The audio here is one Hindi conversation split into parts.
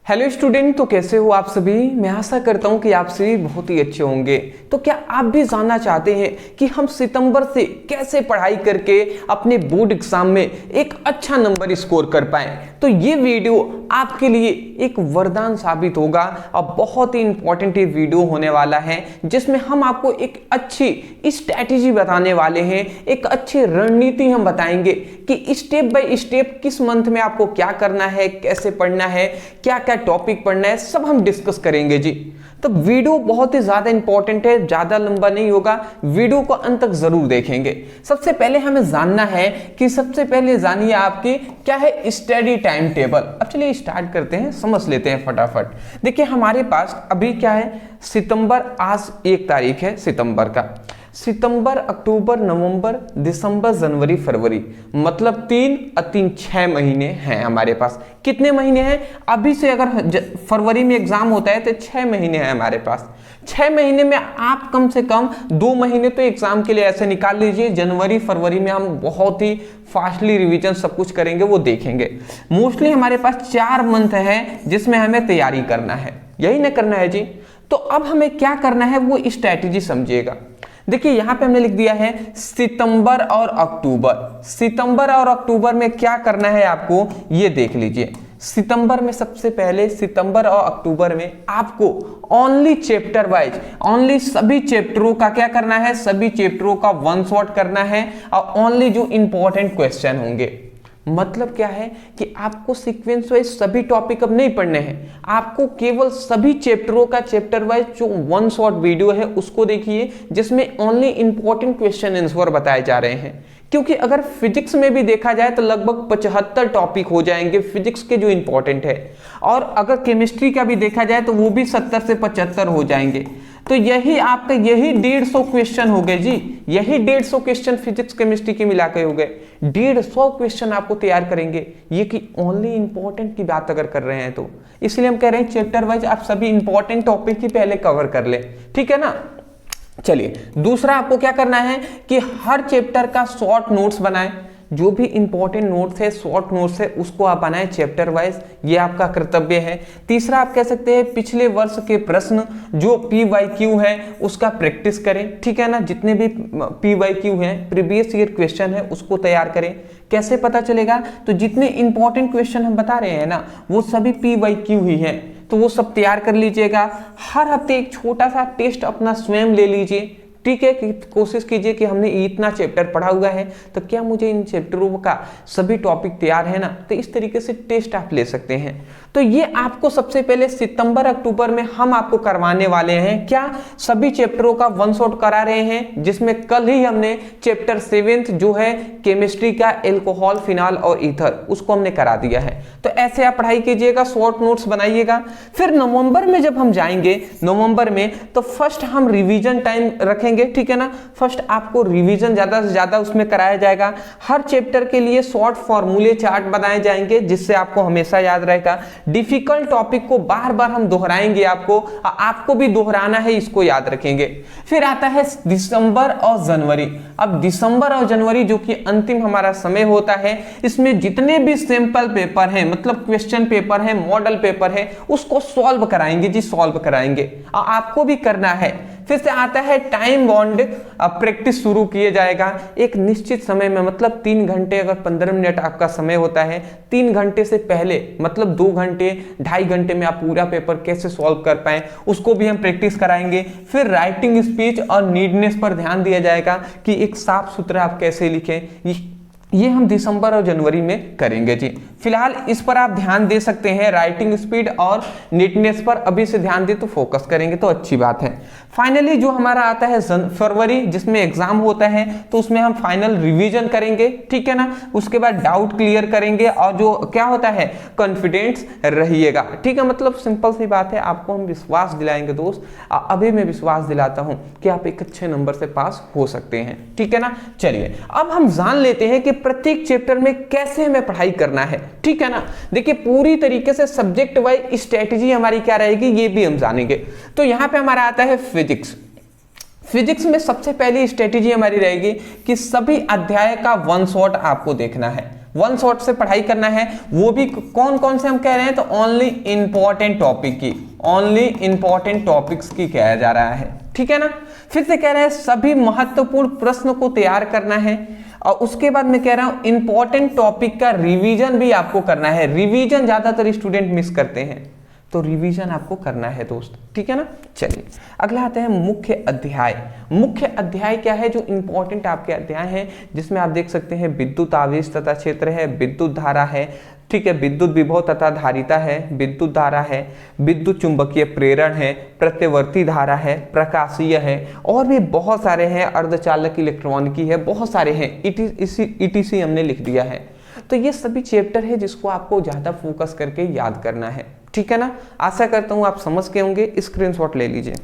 हेलो स्टूडेंट, तो कैसे हो आप सभी। मैं आशा करता हूं कि आप सभी बहुत ही अच्छे होंगे। तो क्या आप भी जानना चाहते हैं कि हम सितंबर से कैसे पढ़ाई करके अपने बोर्ड एग्जाम में एक अच्छा नंबर स्कोर कर पाएं। तो ये वीडियो आपके लिए एक वरदान साबित होगा और बहुत ही इंपॉर्टेंट ये वीडियो होने वाला है, जिसमें हम आपको एक अच्छी स्ट्रैटेजी बताने वाले हैं, एक अच्छी रणनीति हम बताएंगे कि स्टेप बाय स्टेप किस मंथ में आपको क्या करना है, कैसे पढ़ना है, क्या क्या टॉपिक पढ़ना है, सब हम डिस्कस करेंगे जी। तो वीडियो बहुत ही ज्यादा इंपॉर्टेंट है, ज्यादा लंबा नहीं होगा, वीडियो को अंत तक जरूर देखेंगे। सबसे पहले हमें जानना है कि सबसे पहले जानिए आपके क्या है स्टडी टाइम टेबल। अब चलिए स्टार्ट करते हैं, समझ लेते हैं फटाफट। देखिए हमारे पास अभी क्या है, सितंबर, आज 1 तारीख है सितंबर का। सितंबर, अक्टूबर, नवंबर, दिसंबर, जनवरी, फरवरी, मतलब 3 6 महीने हैं हमारे पास। कितने महीने हैं? अभी से अगर फरवरी में एग्जाम होता है तो 6 महीने हैं हमारे पास। 6 महीने में आप कम से कम 2 महीने तो एग्जाम के लिए ऐसे निकाल लीजिए। जनवरी फरवरी में हम बहुत ही फास्टली रिवीजन सब कुछ करेंगे, वो देखेंगे। मोस्टली हमारे पास 4 मंथ है जिसमें हमें तैयारी करना है, यही ना करना है जी। तो अब हमें क्या करना है वो स्ट्रैटेजी समझिएगा। देखिए यहां पे हमने लिख दिया है सितंबर और अक्टूबर। सितंबर और अक्टूबर में क्या करना है आपको, ये देख लीजिए। सितंबर में सबसे पहले, सितंबर और अक्टूबर में आपको ओनली चैप्टर वाइज, ओनली सभी चैप्टरों का क्या करना है, सभी चैप्टरों का वन शॉट करना है और ओनली जो इंपॉर्टेंट क्वेश्चन होंगे। मतलब क्या है कि आपको सीक्वेंस वाइज सभी टॉपिक अब नहीं पढ़ने हैं, आपको केवल सभी चैप्टरों का चैप्टर वाइज जो वन शॉट वीडियो है उसको देखिए, जिसमें ओनली इंपॉर्टेंट क्वेश्चन आंसर बताए जा रहे हैं। क्योंकि अगर फिजिक्स में भी देखा जाए तो लगभग 75 टॉपिक हो जाएंगे फिजिक्स के जो इंपॉर्टेंट है, और अगर केमिस्ट्री का भी देखा जाए तो वो भी 70 से 75 हो जाएंगे। तो यही आपका 150 क्वेश्चन हो गए जी, यही 150 क्वेश्चन फिजिक्स केमिस्ट्री के मिला के हो गए। 150 क्वेश्चन आपको तैयार करेंगे, ये कि ओनली इंपॉर्टेंट की बात अगर कर रहे हैं तो। इसलिए हम कह रहे हैं चैप्टर वाइज आप सभी इंपॉर्टेंट टॉपिक ही पहले कवर कर ले, ठीक है ना। चलिए दूसरा आपको क्या करना है कि हर चैप्टर का शॉर्ट नोट्स बनाएं। जो भी इंपॉर्टेंट नोट्स है, शॉर्ट नोट्स है, उसको आप बनाएं चैप्टर वाइज, ये आपका कर्तव्य है। तीसरा आप कह सकते हैं पिछले वर्ष के प्रश्न जो PYQ है उसका प्रैक्टिस करें, ठीक है ना। जितने भी PYQ हैं, प्रीवियस ईयर क्वेश्चन है, उसको तैयार करें। कैसे पता चलेगा, तो जितने इंपॉर्टेंट क्वेश्चन हम बता रहे हैं ना वो सभी PYQ ही हैं, तो वो सब तैयार कर लीजिएगा। हर हफ्ते एक छोटा सा टेस्ट अपना स्वयं ले लीजिए, ठीक है। कि कोशिश कीजिए कि हमने इतना चैप्टर पढ़ा हुआ है तो क्या मुझे इन चैप्टरों का सभी टॉपिक तैयार है ना, तो इस तरीके से टेस्ट आप ले सकते हैं। तो ये आपको सबसे पहले सितंबर अक्टूबर में हम आपको करवाने वाले हैं क्या, सभी चैप्टरों का वन शॉट करा रहे हैं, जिसमें कल ही हमने चैप्टर 7 जो है केमिस्ट्री का एल्कोहल, फिनाल और ईथर, उसको हमने करा दिया है। तो ऐसे आप पढ़ाई कीजिएगा, शॉर्ट नोट्स बनाइएगा। फिर नवंबर में जब हम जाएंगे, नवंबर में तो फर्स्ट हम रिवीजन टाइम रखेंगे, ठीक है ना। फर्स्ट आपको रिवीजन ज्यादा से ज्यादा उसमें कराया जाएगा। हर चैप्टर के लिए शॉर्ट फॉर्मूले चार्ट बनाए जाएंगे, जिससे आपको हमेशा याद रहेगा। डिफिकल्ट टॉपिक को बार बार हम दोहराएंगे, आपको भी दोहराना है, इसको याद रखेंगे। फिर आता है दिसंबर और जनवरी। अब दिसंबर और जनवरी जो कि अंतिम हमारा समय होता है, इसमें जितने भी सैंपल पेपर हैं, मतलब क्वेश्चन पेपर है, मॉडल पेपर है, उसको सॉल्व कराएंगे जी, सॉल्व कराएंगे और आपको भी करना है। फिर से आता है टाइम बॉन्ड, प्रैक्टिस शुरू किया जाएगा एक निश्चित समय में, मतलब 3 घंटे, अगर 15 मिनट आपका समय होता है, 3 घंटे से पहले मतलब 2 घंटे 2.5 घंटे में आप पूरा पेपर कैसे सॉल्व कर पाए, उसको भी हम प्रैक्टिस कराएंगे। फिर राइटिंग स्पीच और नीडनेस पर ध्यान दिया जाएगा कि एक साफ सुथरा आप कैसे लिखें, ये हम दिसंबर और जनवरी में करेंगे जी। फिलहाल इस पर आप ध्यान दे सकते हैं, राइटिंग स्पीड और नीटनेस पर अभी से ध्यान दे तो फोकस करेंगे तो अच्छी बात है। फाइनली जो हमारा आता है फरवरी, जिसमें एग्जाम होता है, तो उसमें हम फाइनल रिवीजन करेंगे, ठीक है ना। उसके बाद डाउट क्लियर करेंगे और जो क्या होता है कॉन्फिडेंस रहिएगा, ठीक है। मतलब सिंपल सी बात है, आपको हम विश्वास दिलाएंगे दोस्त, अभी मैं विश्वास दिलाता हूं कि आप एक अच्छे नंबर से पास हो सकते हैं, ठीक है ना। चलिए अब हम जान लेते हैं कि प्रत्येक चैप्टर में कैसे हमें पढ़ाई करना है, ठीक है ना। देखिए पूरी तरीके से सब्जेक्ट वाइज स्ट्रेटजी हमारी क्या रहेगी ये भी हम जानेंगे। तो यहां पे हमारा आता है फिजिक्स। फिजिक्स में सबसे पहली स्ट्रेटजी हमारी रहेगी कि सभी अध्याय का वन शॉट आपको देखना है। वन शॉट से पढ़ाई करना है, वो भी कौन कौन से हम कह रहे हैं, तो ओनली इंपॉर्टेंट टॉपिक की, ओनली इंपॉर्टेंट टॉपिक्स की कहा जा रहा है, ठीक है ना। फिर से कह रहे हैं सभी महत्वपूर्ण प्रश्न को तैयार करना है, और उसके बाद मैं कह रहा हूं इंपॉर्टेंट टॉपिक का रिवीजन भी आपको करना है। रिवीजन ज्यादातर स्टूडेंट मिस करते हैं, तो रिवीजन आपको करना है दोस्त, ठीक है ना। चलिए अगला आता है मुख्य अध्याय। मुख्य अध्याय क्या है, जो इंपॉर्टेंट आपके अध्याय हैं, जिसमें आप देख सकते हैं विद्युत आवेश तथा क्षेत्र है, विद्युत धारा है, ठीक है, विद्युत विभव तथा धारिता है, विद्युत धारा है, विद्युत चुंबकीय प्रेरण है, प्रत्यवर्ती धारा है, प्रकाशीय है, और भी बहुत सारे हैं, अर्धचालक इलेक्ट्रॉनिकी है, बहुत सारे हैं, ETC हमने लिख दिया है। तो ये सभी चैप्टर है जिसको आपको ज्यादा फोकस करके याद करना है, ठीक है ना। आशा करता हूं आप समझ के होंगे, स्क्रीनशॉट ले लीजिए,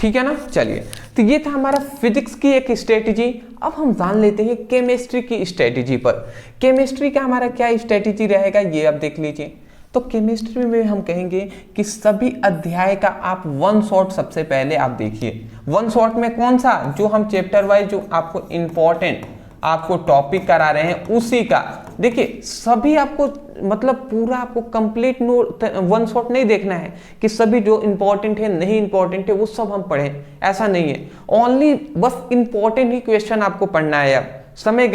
ठीक है ना। चलिए, तो ये था हमारा फिजिक्स की एक स्ट्रेटेजी। अब हम जान लेते हैं केमिस्ट्री की स्ट्रेटेजी पर। केमिस्ट्री का हमारा क्या स्ट्रेटेजी रहेगा, ये आप देख लीजिए। तो केमिस्ट्री में हम कहेंगे कि सभी अध्याय का आप वन शॉट सबसे पहले आप देखिए। वन शॉट में कौन सा, जो हम चैप्टर वाइज जो आपको इंपॉर्टेंट आपको टॉपिक करा रहे हैं उसी का देखिए। सभी आपको मतलब पूरा आपको कंप्लीट नोट वन शॉट नहीं देखना है कि सभी जो इंपॉर्टेंट है नहीं इंपॉर्टेंट है वो सब हम पढ़ें, ऐसा नहीं है। ओनली बस इंपॉर्टेंट ही क्वेश्चन आपको पढ़ना है। अब समय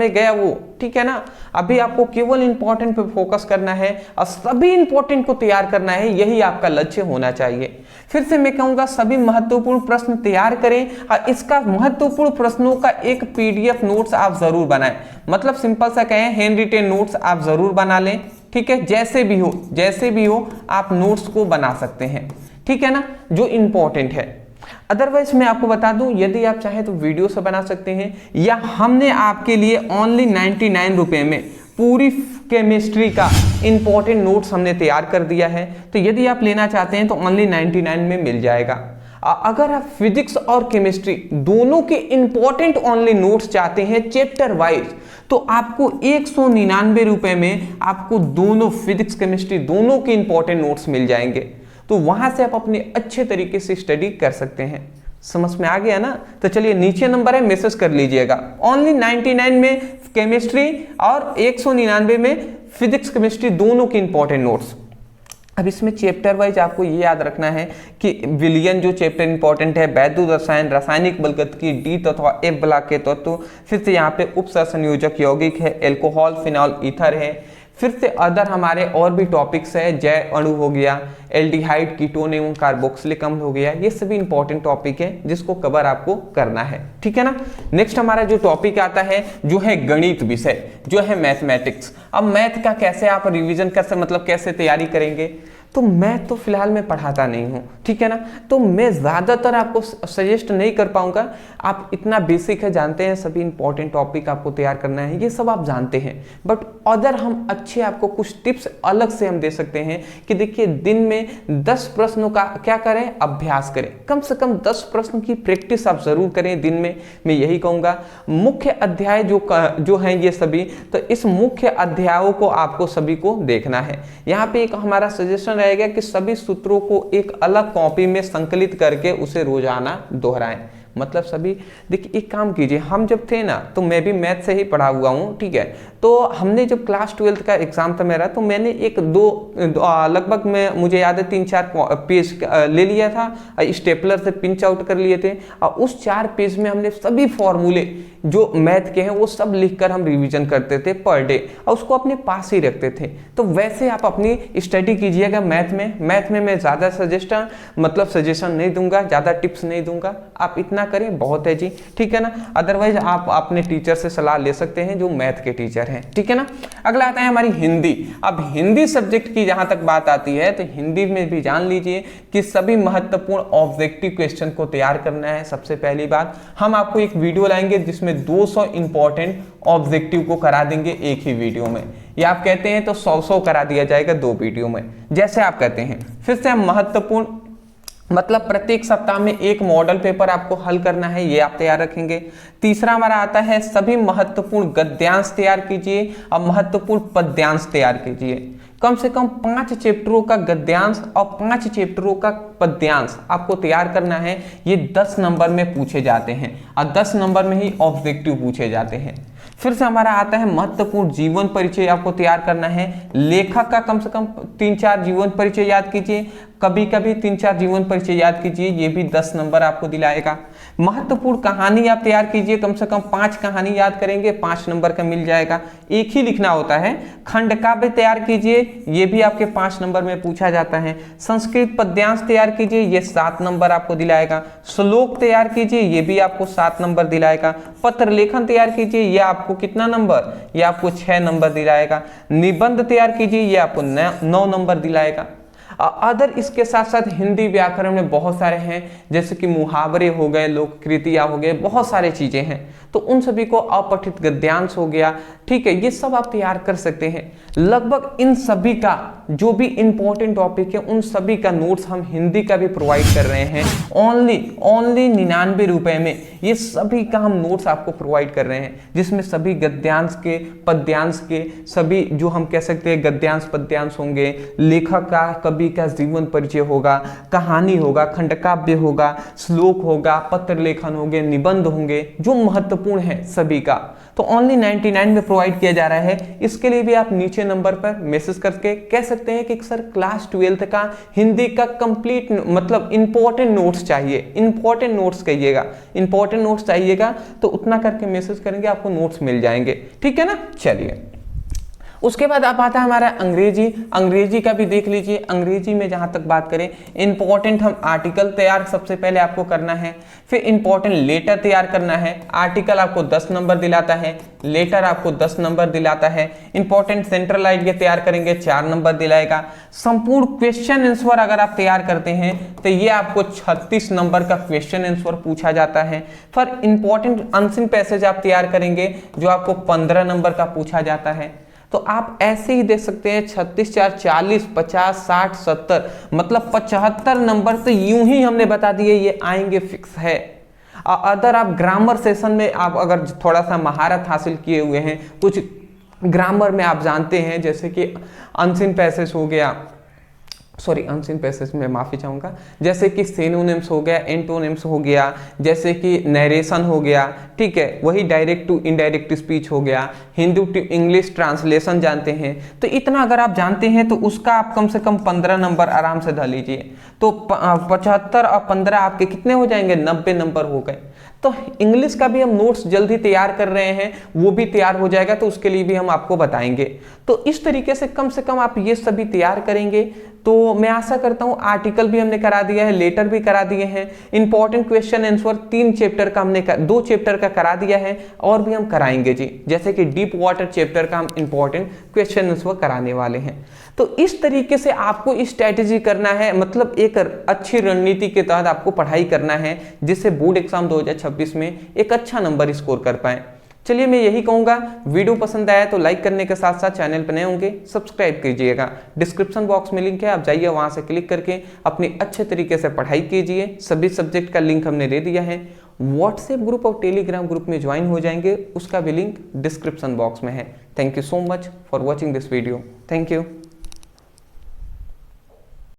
गया वो, ठीक है ना। अभी आपको केवल इंपॉर्टेंट पे फोकस करना है और सभी इंपॉर्टेंट को तैयार करना है, यही आपका लक्ष्य होना चाहिए। फिर से मैं कहूंगा सभी महत्वपूर्ण प्रश्न तैयार करें और इसका महत्वपूर्ण प्रश्नों का एक PDF नोट्स आप जरूर बनाएं। मतलब सिंपल सा कहें, हैंड रिटेन नोट्स आप जरूर बना लें, ठीक है। जैसे भी हो आप नोट्स को बना सकते हैं, ठीक है ना, जो इंपॉर्टेंट है। अदरवाइज मैं आपको बता दूं, यदि आप चाहें तो वीडियो से बना सकते हैं, या हमने आपके लिए ओनली 99 रुपए में पूरी केमिस्ट्री का इंपॉर्टेंट नोट्स हमने तैयार कर दिया है। तो यदि आप लेना चाहते हैं तो ओनली 99 में मिल जाएगा। अगर आप फिजिक्स और केमिस्ट्री दोनों के इंपॉर्टेंट ओनली नोट्स चाहते हैं चैप्टर वाइज, तो आपको 199 रुपए में आपको दोनों फिजिक्स केमिस्ट्री दोनों के इंपॉर्टेंट नोट्स मिल जाएंगे। तो वहां से आप अपने अच्छे तरीके से स्टडी कर सकते हैं। समझ में आ गया ना। तो चलिए, नीचे नंबर है, मैसेज कर लीजिएगा। ओनली 99 में केमिस्ट्री और 199 में फिजिक्स केमिस्ट्री दोनों के इंपॉर्टेंट नोट्स। अब इसमें चैप्टर वाइज आपको ये याद रखना है कि विलियन जो चैप्टर इंपॉर्टेंट है, वैद्युत रसायन, रासायनिक बलगतिकी, डी तत्व, एफ ब्लॉक के तत्व, फिर से यहाँ पे उपसंयोजक यौगिक है, एल्कोहल, फिनॉल, ईथर है। फिर से अदर हमारे और भी टॉपिक्स है, जैव अणु हो गया, एल्डिहाइड, कीटोन एवं कार्बोक्सिलिक अम्ल हो गया। ये सभी इंपॉर्टेंट टॉपिक है जिसको कवर आपको करना है, ठीक है ना। नेक्स्ट हमारा जो टॉपिक आता है जो है गणित विषय, जो है मैथमेटिक्स। अब मैथ का कैसे आप रिवीजन कर मतलब कैसे तैयारी करेंगे, तो मैथ तो फिलहाल मैं पढ़ाता नहीं हूँ, ठीक है ना। तो मैं ज़्यादातर आपको सजेस्ट नहीं कर पाऊंगा। आप इतना बेसिक है, जानते हैं सभी इंपॉर्टेंट टॉपिक आपको तैयार करना है, ये सब आप जानते हैं। बट अदर हम अच्छे आपको कुछ टिप्स अलग से हम दे सकते हैं कि देखिए, दिन में 10 प्रश्नों का क्या करें, अभ्यास करें। कम से कम 10 प्रश्न की प्रैक्टिस आप जरूर करें दिन में, मैं यही कहूँगा। मुख्य अध्याय जो हैं ये सभी, तो इस मुख्य अध्यायों को आपको सभी को देखना है। यहाँ पे एक हमारा सजेशन रहेगा कि सभी सूत्रों को एक अलग कॉपी में संकलित करके उसे रोजाना दोहराएं। मतलब सभी देखिए, एक काम कीजिए, हम जब थे ना तो मैं भी मैथ से ही पढ़ा हुआ हूँ, ठीक है। तो हमने जब क्लास 12 का एग्जाम था मेरा, तो मैंने लगभग में मुझे याद है 3-4 पेज ले लिया था, स्टेपलर से पिंच आउट कर लिए थे, और उस 4 पेज में हमने सभी फॉर्मूले जो मैथ के हैं वो सब लिखकर हम रिवीजन करते थे पर डे, और उसको अपने पास ही रखते थे। तो वैसे आप अपनी स्टडी कीजिएगा मैथ में मैं ज़्यादा सजेशन नहीं दूंगा, ज़्यादा टिप्स नहीं दूंगा। आप इतना करें, बहुत है जी, ठीक है ना। अदरवाइज आप अपने टीचर से सलाह ले सकते हैं जो मैथ के टीचर हैं, ठीक है ना। अगला आता है हमारी हिंदी। अब हिंदी सब्जेक्ट की जहां तक बात आती है तो हिंदी में भी जान लीजिए कि सभी महत्वपूर्ण ऑब्जेक्टिव क्वेश्चन को तैयार करना है। सबसे पहली बात, हम आपको एक वीडियो लाएंगे जिसमें 200 इंपॉर्टेंट ऑब्जेक्टिव को करा देंगे एक ही वीडियो में, या आप कहते हैं तो 100 करा दिया जाएगा 2 वीडियो में, जैसे आप कहते हैं। फिर से हम महत्वपूर्ण मतलब प्रत्येक सप्ताह में एक मॉडल पेपर आपको हल करना है, ये आप तैयार रखेंगे। तीसरा हमारा आता है सभी महत्वपूर्ण गद्यांश तैयार कीजिए और महत्वपूर्ण पद्यांश तैयार कीजिए। कम से कम 5 चैप्टरों का गद्यांश और 5 चैप्टरों का पद्यांश आपको तैयार करना है। ये 10 नंबर में पूछे जाते हैं और 10 नंबर में ही ऑब्जेक्टिव पूछे जाते हैं। फिर से हमारा आता है महत्वपूर्ण जीवन परिचय आपको तैयार करना है। लेखक का कम से कम 3-4 जीवन परिचय याद कीजिए, कभी कभी 3-4 जीवन परिचय याद कीजिए, ये भी 10 नंबर आपको दिलाएगा। महत्वपूर्ण कहानी आप तैयार कीजिए, कम से कम 5 कहानी याद करेंगे, 5 नंबर का मिल जाएगा, एक ही लिखना होता है। खंड काव्य तैयार कीजिए, ये भी आपके 5 नंबर में पूछा जाता है। संस्कृत पद्यांश तैयार कीजिए, ये 7 नंबर आपको दिलाएगा। श्लोक तैयार कीजिए, ये भी आपको 7 नंबर दिलाएगा। पत्र लेखन तैयार कीजिए, ये आपको कितना नंबर, ये आपको 6 नंबर दिलाएगा। निबंध तैयार कीजिए, ये आपको 9 नंबर दिलाएगा। अदर इसके साथ साथ हिंदी व्याकरण में बहुत सारे हैं, जैसे कि मुहावरे हो गए, लोककृतियां हो गए, बहुत सारे चीजें हैं, तो उन सभी को, अपठित गद्यांश हो गया, ठीक है, ये सब आप तैयार कर सकते हैं। लगभग इन सभी का जो भी इंपॉर्टेंट टॉपिक है उन सभी का नोट्स हम हिंदी का भी प्रोवाइड कर रहे हैं। ओनली 99 रुपए में ये सभी का हम नोट्स आपको प्रोवाइड कर रहे हैं, जिसमें सभी गद्यांश के, पद्यांश के, सभी जो हम कह सकते हैं गद्यांश पद्यांश होंगे, लेखक का कवि का जीवन परिचय होगा, कहानी होगा, खंडकाव्य होगा, श्लोक होगा, पत्र लेखन होंगे, निबंध होंगे, जो महत्वपूर्ण है सभी का, तो ओनली 99 में प्रोवाइड किया जा रहा है। इसके लिए भी आप नीचे नंबर पर मैसेज करके कह सकते हैं कि सर क्लास 12th का हिंदी का कंप्लीट मतलब इंपॉर्टेंट नोट्स चाहिए, इंपॉर्टेंट नोट्स कहिएगा, इंपॉर्टेंट नोट्स चाहिएगा तो उतना करके मैसेज करेंगे, आपको नोट्स मिल जाएंगे, ठीक है ना। चलिए, उसके बाद अब आता है हमारा अंग्रेजी। अंग्रेजी का भी देख लीजिए। अंग्रेजी में जहां तक बात करें, इंपॉर्टेंट हम आर्टिकल तैयार सबसे पहले आपको करना है, फिर इंपॉर्टेंट लेटर तैयार करना है। आर्टिकल आपको 10 नंबर दिलाता है, लेटर आपको 10 नंबर दिलाता है। इंपॉर्टेंट सेंट्रल आइडिया तैयार करेंगे, 4 नंबर दिलाएगा। संपूर्ण क्वेश्चन आंसर अगर आप तैयार करते हैं तो ये आपको 36 नंबर का क्वेश्चन आंसर पूछा जाता है। फिर इंपॉर्टेंट अनसीन पैसेज आप तैयार करेंगे, जो आपको 15 नंबर का पूछा जाता है। तो आप ऐसे ही देख सकते हैं 36 4 40 50 60 70 मतलब 75 नंबर तो यूं ही हमने बता दिए ये आएंगे, फिक्स है। अदर आप ग्रामर सेशन में आप अगर थोड़ा सा महारत हासिल किए हुए हैं, कुछ ग्रामर में आप जानते हैं, जैसे कि अनसीन पैसेज हो गया, सॉरी अनसीन पैसेज में माफी चाहूंगा, जैसे कि सिनोनिम्स हो गया, एंटोनिम्स हो गया, जैसे कि नरेशन हो गया, ठीक है, वही डायरेक्ट टू इनडायरेक्ट स्पीच हो गया, हिंदी टू इंग्लिश ट्रांसलेशन जानते हैं, तो इतना अगर आप जानते हैं तो उसका आप कम से कम 15 नंबर आराम से धर लीजिए। तो 75 और 15 आपके कितने हो जाएंगे, 90 नंबर हो गए। तो इंग्लिश का भी हम नोट्स जल्दी तैयार कर रहे हैं, वो भी तैयार हो जाएगा, तो उसके लिए भी हम आपको बताएंगे। तो इस तरीके से कम आप ये सभी तैयार करेंगे तो मैं आशा करता हूं, आर्टिकल भी हमने करा दिया है, लेटर भी करा दिए हैं, इंपॉर्टेंट क्वेश्चन आंसर 3 चैप्टर का हमने 2 चैप्टर का करा दिया है, और भी हम कराएंगे जी, जैसे कि डीप वाटर चैप्टर का हम इंपॉर्टेंट क्वेश्चन आंसर कराने वाले हैं। तो इस तरीके से आपको स्ट्रैटेजी करना है, मतलब एक अच्छी रणनीति के तहत आपको पढ़ाई करना है, जिससे बोर्ड एग्जाम 2026 में एक अच्छा नंबर स्कोर कर पाए। चलिए, मैं यही कहूंगा, वीडियो पसंद आया तो लाइक करने के साथ साथ चैनल पर नए होंगे सब्सक्राइब कीजिएगा। डिस्क्रिप्शन बॉक्स में लिंक है, आप जाइए वहां से क्लिक करके अपनी अच्छे तरीके से पढ़ाई कीजिए। सभी सब्जेक्ट का लिंक हमने दे दिया है। व्हाट्सएप ग्रुप और टेलीग्राम ग्रुप में ज्वाइन हो जाएंगे, उसका भी लिंक डिस्क्रिप्शन बॉक्स में है। Thank you so much for watching this video. Thank you.